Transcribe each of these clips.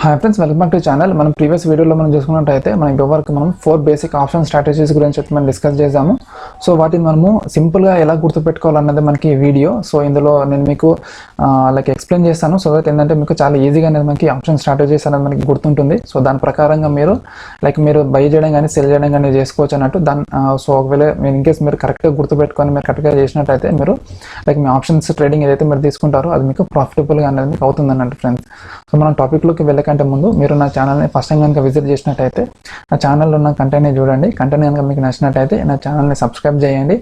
Hi friends, welcome back to channel. మనం previous వీడియోలో మనం చూసుకున్నట్టయితే మనం ఇప్పటివరకు మనం 4 బేసిక్ ఆప్షన్ స్ట్రాటజీస్ గురించి అయితే మనం డిస్కస్ చేసాము. సో వాటిని మనము సింపుల్గా ఎలా గుర్తుపెట్టుకోవాలన్నది మనకి వీడియో. సో ఇందులో నేను మీకు ఎక్స్ప్లెయిన్ చేస్తాను. సో దట్ ఏంటంటే మీకు చాలా ఈజీగా అనేది మనకి ఆప్షన్ స్ట్రాటజీస్ అనేది మనకి గుర్తుంటుంది. సో దాని ప్రకారంగా మీరు బై చేయడం కానీ సెల్ చేయడం కానీ చేసుకోవచ్చు అన్నట్టు. సో ఒకవేళ ఇన్కేస్ మీరు కరెక్ట్గా గుర్తుపెట్టుకొని మీరు కరెక్ట్గా చేసినట్టయితే మీరు మీ ఆప్షన్స్ ట్రేడింగ్ ఏదైతే మీరు తీసుకుంటారో అది మీకు ప్రాఫిటబుల్గా అనేది మీకు అవుతుంది అన్నట్టు ఫ్రెండ్స్. సో మనం టాపిక్లోకి వెళ్ళకంటే ముందు మీరు నా ఛానల్ని ఫస్ట్ టైం కనుక విజిట్ చేసినట్టయితే నా ఛానల్లో ఉన్న కంటెంట్ని చూడండి. కంటెంట్ కనుక మీకు నచ్చినట్టయితే నా ఛానల్ని సబ్స్క్రైబ్ చేయండి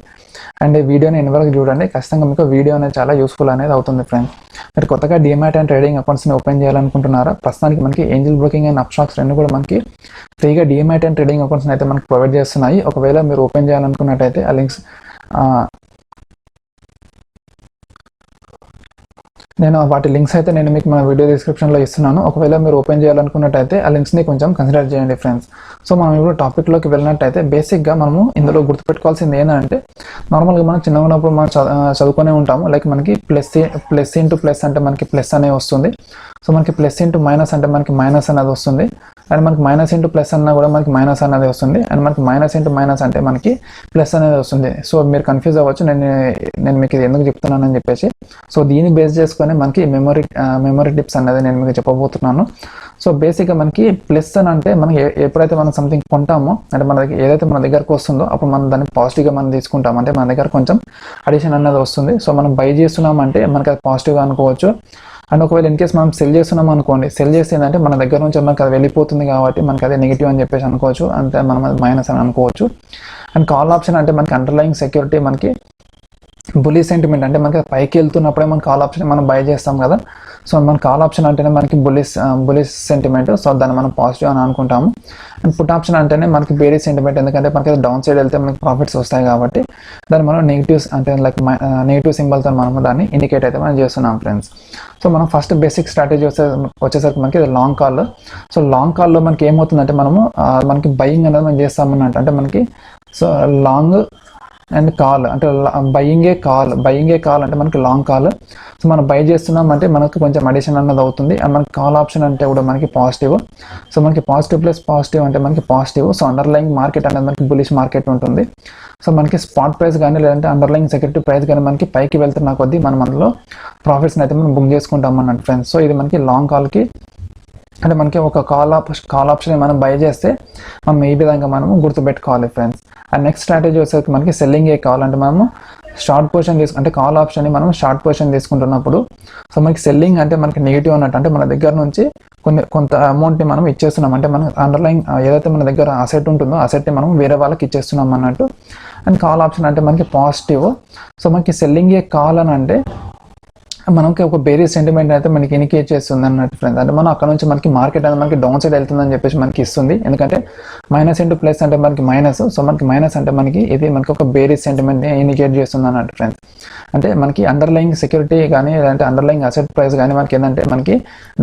అండ్ వీడియోని ఎన్ని చూడండి. ఖచ్చితంగా మీకు వీడియో అనేది చాలా యూస్ఫుల్ అనేది అవుతుంది ఫ్రెండ్స్. మీరు కొత్తగా డిమాట్ అండ్ ట్రేడింగ్ అకౌంట్స్ని ఓపెన్ చేయాలనుకుంటున్నారా? ప్రస్తుతానికి మనకి ఏంజిల్ బ్రోకింగ్ అండ్ అప్స్టాక్స్ రెండు కూడా మనకి ఫ్రీగా డిమాట్ అండ్ ట్రేడింగ్ అకౌంట్స్ని అయితే మనకి ప్రొవైడ్ చేస్తున్నాయి. ఒకవేళ మీరు ఓపెన్ చేయాలనుకున్నట్టయితే ఆ లింక్స్ వాటి లింక్స్ అయితే నేను మీకు మన వీడియో డిస్క్రిప్షన్లో ఇస్తున్నాను. ఒకవేళ మీరు ఓపెన్ చేయాలనుకున్నట్టయితే ఆ లింక్స్ని కొంచెం కన్సిడర్ చేయండి ఫ్రెండ్స్. సో మనం ఇప్పుడు టాపిక్లోకి వెళ్ళినట్టయితే బేసిక్గా మనము ఇందులో గుర్తుపెట్టుకోవాల్సింది ఏంటంటే, నార్మల్గా మనం చిన్నగా ఉన్నప్పుడు మనం చదువుకునే ఉంటాము. మనకి ప్లస్ ఇంటూ ప్లస్ అంటే మనకి ప్లస్ అనేది వస్తుంది. సో మనకి ప్లస్ ఇంటూ మైనస్ అంటే మనకి మైనస్ అనేది వస్తుంది. అండ్ మనకి మైనస్ ఇంటూ ప్లస్ అన్నా కూడా మనకి మైనస్ అనేది వస్తుంది. అండ్ మనకి మైనస్ ఇంటూ మైనస్ అంటే మనకి ప్లస్ అనేది వస్తుంది. సో మీరు కన్ఫ్యూజ్ అవ్వచ్చు నేను మీకు ఇది ఎందుకు చెప్తున్నానని చెప్పేసి. సో దీన్ని బేస్ చేసుకొని మనకి మెమరీ టిప్స్ అనేది నేను మీకు చెప్పబోతున్నాను. సో బేసిక్గా మనకి ప్లస్ అని అంటే మనకి ఎప్పుడైతే మనం సంథింగ్ కొంటామో అంటే ఏదైతే మన దగ్గరకు వస్తుందో అప్పుడు మనం దాన్ని పాజిటివ్గా మనం తీసుకుంటాం. అంటే మన దగ్గర కొంచెం అడిషన్ అనేది వస్తుంది. సో మనం బై చేస్తున్నామంటే మనకి అది పాజిటివ్గా అనుకోవచ్చు. అండ్ ఒకవేళ ఇన్ కేస్ మనం సెల్ చేస్తున్నాం అనుకోండి, సెల్ చేసేదంటే మన దగ్గర నుంచి మనకి అది వెళ్ళిపోతుంది కాబట్టి మనకి అదే నెగిటివ్ అని చెప్పేసి అనుకోవచ్చు. అంటే మనం అది మైనస్ అని అనుకోవచ్చు. అండ్ కాల్ ఆప్షన్ అంటే మనకి అండర్లయింగ్ సెక్యూరిటీ మనకి బులిష్ సెంటిమెంట్ అంటే మనకి పైకి వెళ్తున్నప్పుడే మనం కాల్ ఆప్షన్ మనం బై చేస్తాం కదా. సో మన కాల్ ఆప్షన్ అంటేనే మనకి బులిష్ సెంటిమెంట్. సో దాన్ని మనం పాజిటివ్ అని అనుకుంటాము. అండ్ పుట్ ఆప్షన్ అంటేనే మనకి బేరీ సెంటిమెంట్, ఎందుకంటే మనకి డౌన్ సైడ్ వెళ్తే మనకి ప్రాఫిట్స్ వస్తాయి కాబట్టి దాన్ని మనం నెగిటివ్స్ అంటే నెగిటివ్ సింబల్తో మనం దాన్ని ఇండికేట్ అయితే మనం చేస్తున్నాం ఫ్రెండ్స్. సో మనం ఫస్ట్ బేసిక్ స్ట్రాటజీ వచ్చేసరికి మనకి లాంగ్ కాల్. సో లాంగ్ కాల్లో మనకి ఏమవుతుందంటే మనకి బయింగ్ అనేది మనం చేస్తామన్నట్టు. అంటే మనకి సో లాంగ్ అండ్ కాల్ అంటే బయింగే కాల్ అంటే మనకి లాంగ్ కాల్. సో మనం బై చేస్తున్నాం అంటే మనకు కొంచెం అడిషన్ అన్నది అవుతుంది. అండ్ మనకి కాల్ ఆప్షన్ అంటే కూడా మనకి పాజిటివ్. సో మనకి పాజిటివ్ ప్లస్ పాజిటివ్ అంటే మనకి పాజిటివ్. సో అండర్లయింగ్ మార్కెట్ అనేది మనకి బులిష్ మార్కెట్ ఉంటుంది. సో మనకి స్పాట్ ప్రైస్ కానీ లేదంటే అండర్లయింగ్ సెక్యూరిటీ ప్రైస్ కానీ మనకి పైకి వెళ్తున్న కొద్దీ మనం అందులో ప్రాఫిట్స్ని అయితే మనం బుక్ చేసుకుంటాం అన్నట్టు ఫ్రెండ్స్. సో ఇది మనకి లాంగ్ కాల్కి అంటే మనకి ఒక కాల్ ఆప్షన్ మనం బై చేస్తే మనం ఈ విధంగా మనము గుర్తుపెట్టుకోవాలి ఫ్రెండ్స్. అండ్ నెక్స్ట్ స్ట్రాటజీ వచ్చేసరికి మనకి సెల్లింగ్ కావాలంటే మనము షార్ట్ పొజిషన్ అంటే కాల్ ఆప్షన్ని మనం షార్ట్ పొజిషన్ తీసుకుంటున్నప్పుడు సో మనకి సెల్లింగ్ అంటే మనకి నెగిటివ్ అన్నట్టు. అంటే మన దగ్గర నుంచి కొంత అమౌంట్ని మనం ఇచ్చేస్తున్నాం. అంటే మనం అండర్లైన్ ఏదైతే మన దగ్గర అసెట్ ఉంటుందో అసెట్ని మనం వేరే వాళ్ళకి ఇచ్చేస్తున్నాం అన్నట్టు. అండ్ కాల్ ఆప్షన్ అంటే మనకి పాజిటివ్. సో మనకి సెల్లింగ్ కాల్ అని అంటే మనకి ఒక బేరీ సెంటిమెంట్ అయితే మనకి ఇండికేట్ చేస్తుంది అన్నట్టు ఫ్రెండ్స్. అంటే మనం అక్కడ నుంచి మనకి మార్కెట్ అనేది మనకి డౌన్ సైడ్ వెళ్తుందని చెప్పేసి మనకి ఇస్తుంది. ఎందుకంటే మైనస్ ఇంటూ ప్లస్ అంటే మనకి మైనస్. సో మనకి మైనస్ అంటే ఇది మనకి ఒక బేరీ సెంటిమెంట్ని ఇండికేట్ చేస్తుంది అన్నట్టు ఫ్రెండ్స్. అంటే మనకి అండర్లయింగ్ సెక్యూరిటీ కానీ లేదంటే అండర్లయింగ్ అసెట్ ప్రైస్ కానీ మనకి ఏంటంటే మనకి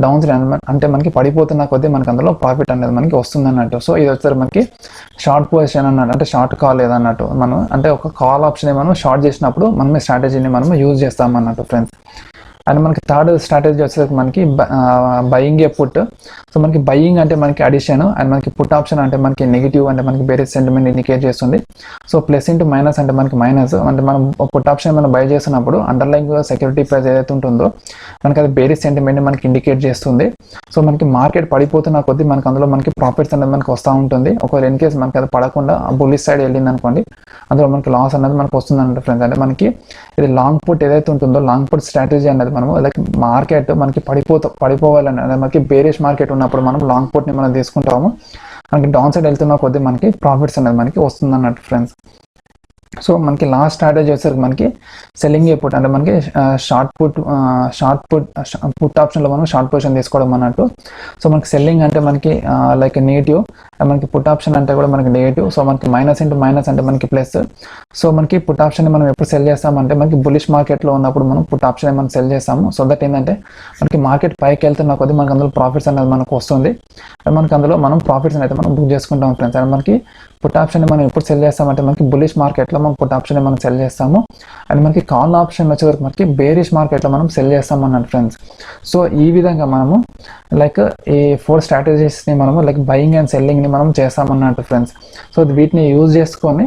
డౌన్ సైడ్ అంటే మనకి పడిపోతున్న కొద్దీ మనకి అందులో ప్రాఫిట్ అనేది మనకి వస్తుంది అన్నట్టు. సో ఇది వచ్చేసరికి మనకి షార్ట్ పొజిషన్ అన్నట్టు. అంటే షార్ట్ కాల్ లేదన్నట్టు. మనం అంటే ఒక కాల్ ఆప్షన్ మనం షార్ట్ చేసినప్పుడు మనం ఈ స్ట్రాటజీని మనం యూజ్ చేస్తాం అన్నట్టు ఫ్రెండ్స్. అండ్ మనకి థర్డ్ స్ట్రాటజీ వచ్చేసరికి మనకి బయింగ్ పుట్. సో మనకి బయింగ్ అంటే మనకి అడిషన్ అండ్ మనకి పుట్ ఆప్షన్ అంటే మనకి నెగిటివ్ అంటే మనకి బేరీ సెంటిమెంట్ ఇండికేట్ చేస్తుంది. సో ప్లస్ ఇంటూ మైనస్ అంటే మనకి మైనస్. అంటే మనం పుట్ ఆప్షన్ మనం బై చేసినప్పుడు అండర్లైన్ సెక్యూరిటీ ప్రైస్ ఏదైతే ఉంటుందో మనకి అది బేరీ సెంటిమెంట్ మనకి ఇండికేట్ చేస్తుంది. సో మనకి మార్కెట్ పడిపోతున్న కొద్దీ మనకి అందులో మనకి ప్రాఫిట్స్ అనేది మనకి వస్తూ ఉంటుంది. ఒకవేళ ఇన్ కేస్ మనకి అది పడకుండా బుల్లిష్ సైడ్ వెళ్ళింది అనుకోండి, అందులో మనకి లాస్ అనేది మనకు వస్తుంది అన్నట్టు ఫ్రెండ్స్. అంటే మనకి ఇది లాంగ్ పుట్ ఏదైతే ఉంటుందో లాంగ్ పుట్ స్ట్రాటజీ అనేది మనము మార్కెట్ మనకి పడిపోవాలని అంటే మనకి బేరిష్ మార్కెట్ ఉన్నప్పుడు మనం లాంగ్ పుట్ని మనం తీసుకుంటాము. మనకి డౌన్ సైడ్ వెళ్తున్న కొద్దీ మనకి ప్రాఫిట్స్ అనేది మనకి వస్తుంది అన్నట్టు ఫ్రెండ్స్. సో మనకి లాస్ట్ స్ట్రాటజీ వచ్చేసరికి మనకి సెల్లింగ్ పుట్ అంటే మనకి పుట్ ఆప్షన్లో మనం షార్ట్ పొజిషన్ తీసుకోవడం అన్నట్టు. సో మనకి సెల్లింగ్ అంటే మనకి నెగిటివ్, మనకి పుట్ ఆప్షన్ అంటే కూడా మనకి నెగిటివ్. సో మనకి మైనస్ ఇంటూ మైనస్ అంటే మనకి ప్లస్. సో మనకి పుట్ ఆప్షన్ మనం ఎప్పుడు సెల్ చేస్తామంటే మనకి బులిష్ మార్కెట్లో ఉన్నప్పుడు మనం పుట్ ఆప్షన్ మనం సెల్ చేస్తాము. సో దట్ ఏంటంటే మనకి మార్కెట్ పైకి వెళ్తున్న కొద్దీ మనకి అందులో ప్రాఫిట్స్ అనేది మనకు వస్తుంది. మనకి అందులో మనం ప్రాఫిట్స్ అయితే మనం బుక్ చేసుకుంటాం ఫ్రెండ్స్. అండ్ మనకి పుట్ ఆప్షన్ మనం ఎప్పుడు సెల్ చేస్తామంటే మనకి బులిష్ మార్కెట్లో మనం పుట్ ఆప్షన్ మనం సెల్ చేస్తాము. అండ్ మనకి కాల్ ఆప్షన్ వచ్చేవరకు మనకి బేరిష్ మార్కెట్లో మనం సెల్ చేస్తాం అన్నట్టు ఫ్రెండ్స్. సో ఈ విధంగా మనము లైక్ ఈ 4 స్ట్రాటజీస్ని మనము లైక్ బయింగ్ అండ్ సెల్లింగ్ని మనం చేస్తామన్నట్టు ఫ్రెండ్స్. సో వీటిని యూజ్ చేసుకొని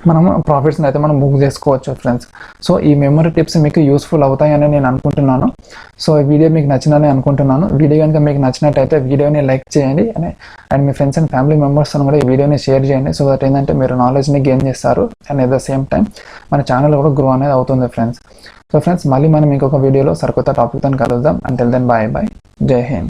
మనము ప్రాఫిట్స్ని అయితే మనం బుక్ చేసుకోవచ్చు ఫ్రెండ్స్. సో ఈ మెమరీ టిప్స్ మీకు యూస్ఫుల్ అవుతాయని నేను అనుకుంటున్నాను. సో ఈ వీడియో మీకు నచ్చిందని అనుకుంటున్నాను. వీడియో కనుక మీకు నచ్చినట్టయితే వీడియోని లైక్ చేయండి and me friends and family మెంబర్స్తో కూడా ఈ వీడియోని షేర్ చేయండి. సో దట్ ఏంటంటే మీరు నాలెడ్జ్ని గెయిన్ చేస్తారు and at the same time మన ఛానల్ కూడా గ్రో అనేది అవుతుంది ఫ్రెండ్స్. సో ఫ్రెండ్స్ మళ్ళీ మనం ఇంకొక వీడియోలో సరికొత్త టాపిక్తో కలుద్దాం. Until then bye bye. జై హింద్.